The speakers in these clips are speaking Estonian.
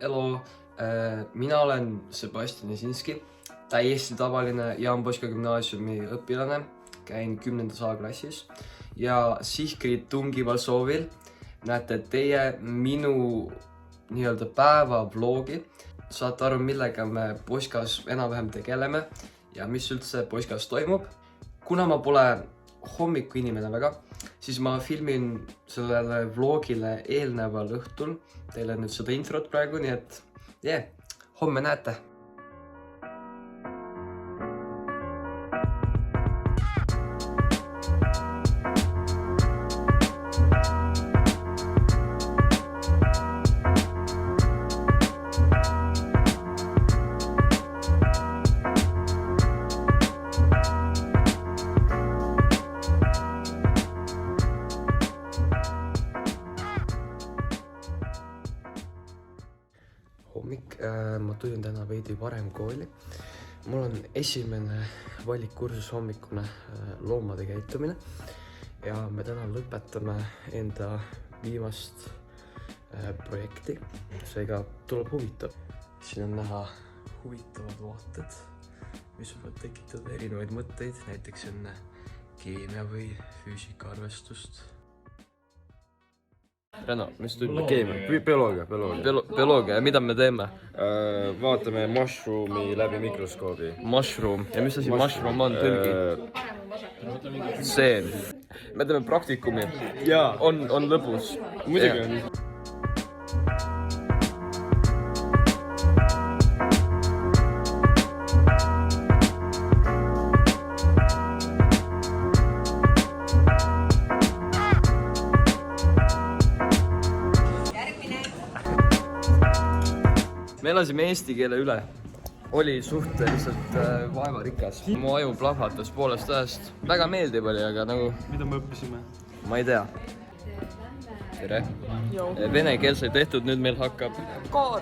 Elo, mina olen Sebastian Jasinski, täiesti tavaline Jaan Poska gümnaasiumi õpilane, käin 10. A-klassis ja sihkrid tungival soovil näete teie minu nii-öelda päevavlogi. Saate aru, millega me Poskas enam-vähem tegeleme ja mis üldse Poskas toimub. Kuna ma pole hommiku inimene väga, siis ma filmin sellele vlogile eelneval õhtul. Teile nüüd seda introt praegu, nii et homme näete. Hommik, ma tulin täna veidi varem kooli. Mul on esimene valikkursus hommikune loomade käitumine ja me täna lõpetame enda viimast projekti. Seega tuleb huvitav. Siin on näha huvitavad vaated, mis võivad tekitada erinevaid mõtteid, näiteks enne keemia või füüsika arvestust. Reno, mis tuli? Keemia, bioloogia. Bioloogia, ja mida me teeme? Vaatame mushroomi läbi mikroskoobi. Mushroom. Ja mis asi mushroom on tõlgi? Seen. Me teeme praktikumi. Jaa. On lõbus. Muidugi on. Me elasime eesti keele üle. Oli suhteliselt vaevarikas. Mu aju plahvatas poolest ajast. Väga meeldiv oli, aga nagu... Mida me õppisime? Ma ei tea. Tere. Vene keel sai tehtud, nüüd meil hakkab... Koor.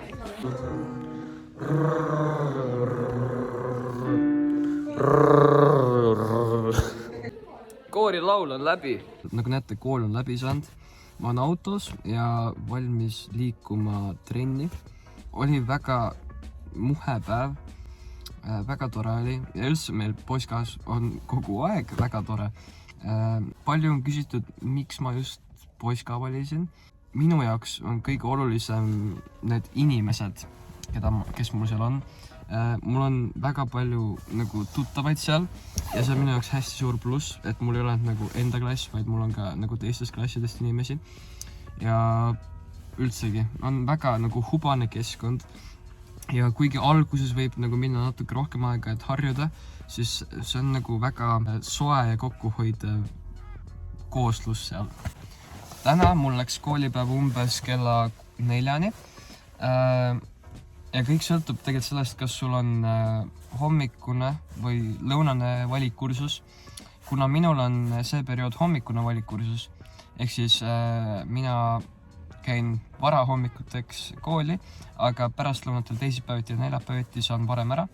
Koori laul on läbi. Nagu näete, kool on läbi saanud. Ma olen autos ja valmis liikuma trenni. Oli väga muhe päev, väga tore oli ja üldse meil Poskas on kogu aeg väga tore. Palju on küsitud, miks ma just Poska valisin. Minu jaoks on kõige olulisem need inimesed, kes mul seal on. Mul on väga palju nagu tuttavaid seal ja see on minu jaoks hästi suur pluss, et mul ei ole nagu enda klass, vaid mul on ka nagu teistest klassidest inimesi. Ja üldsegi on väga nagu hubane keskkond ja kuigi alguses võib nagu minna natuke rohkem aega, et harjuda, siis see on nagu väga soe ja kokkuhoidev kooslus seal. Täna mul läks koolipäev umbes kella 4-ni ja kõik sõltub tegelikult sellest, kas sul on hommikune või lõunane valikkursus. Kuna minul on see periood hommikune valikkursus, ehk siis mina käin varahommikuteks kooli, aga pärastlõunatel teisipäeviti ja neljapäeviti saan varem ära.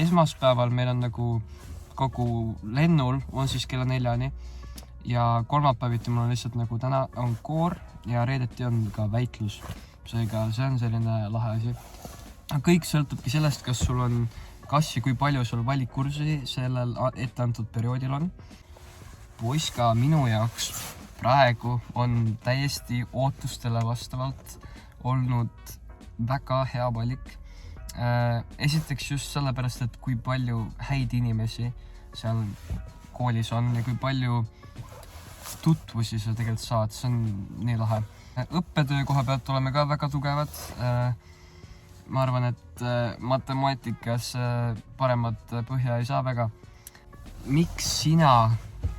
Esmaspäeval meil on nagu kogu lennul on siis kella 4-ni ja kolmapäeviti mul on lihtsalt nagu täna on koor ja reedeti on ka väitlus. Seega see on selline lahe asi. Kõik sõltubki sellest, kas sul on, kas ja kui palju sul valikkursusi sellel etteantud perioodil on. Poska minu jaoks praegu on täiesti ootustele vastavalt olnud väga hea valik. Esiteks just sellepärast, et kui palju häid inimesi seal koolis on ja kui palju tutvusi sa tegelikult saad, see on nii lahe. Õppetöö koha pealt oleme ka väga tugevad. Ma arvan, et matemaatikas paremat põhja ei saa väga. Miks sina,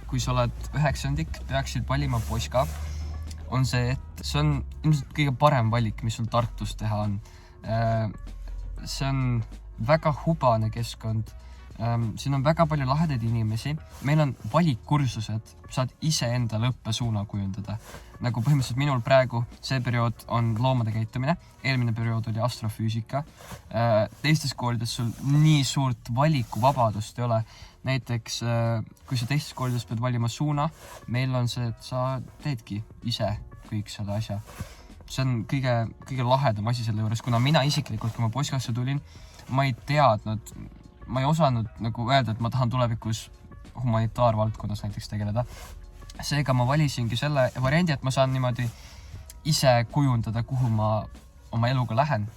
kui sa oled 9. peaksid valima Poska, on see, et see on ilmselt kõige parem valik, mis sul Tartus teha on. See on väga hubane keskkond. Siin on väga palju lahedaid inimesi. Meil on valikkursused, saad ise endale õppesuuna kujundada. Nagu põhimõtteliselt minul praegu see periood on loomade käitumine, eelmine periood oli astrofüüsika. Teistes koolides sul nii suurt valikuvabadust ei ole. Näiteks, kui sa teistes koolides pead valima suuna, meil on see, et sa teedki ise kõik selle asja. see on kõige lahedam asi selle juures, kuna mina isiklikult, kui ma Poskasse tulin, ma ei teadnud, ma ei osanud nagu öelda, et ma tahan tulevikus humanitaarvaldkonnas näiteks tegeleda. Seega ma valisingi selle variandi, et ma saan niimoodi ise kujundada, kuhu ma oma eluga lähen.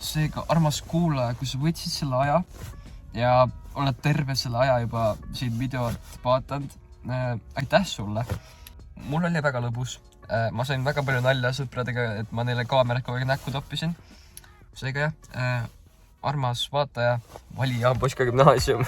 Seega, armas kuulaja, kui sa võtsid selle aja ja oled terve selle aja juba siin videot vaatanud, aitäh sulle. Mul oli väga lõbus. Ma sain väga palju nalja sõpradega, et ma neile kaamerat kogu aeg näkku toppisin. Seega jah, armas vaataja, valija Poska Gümnaasium.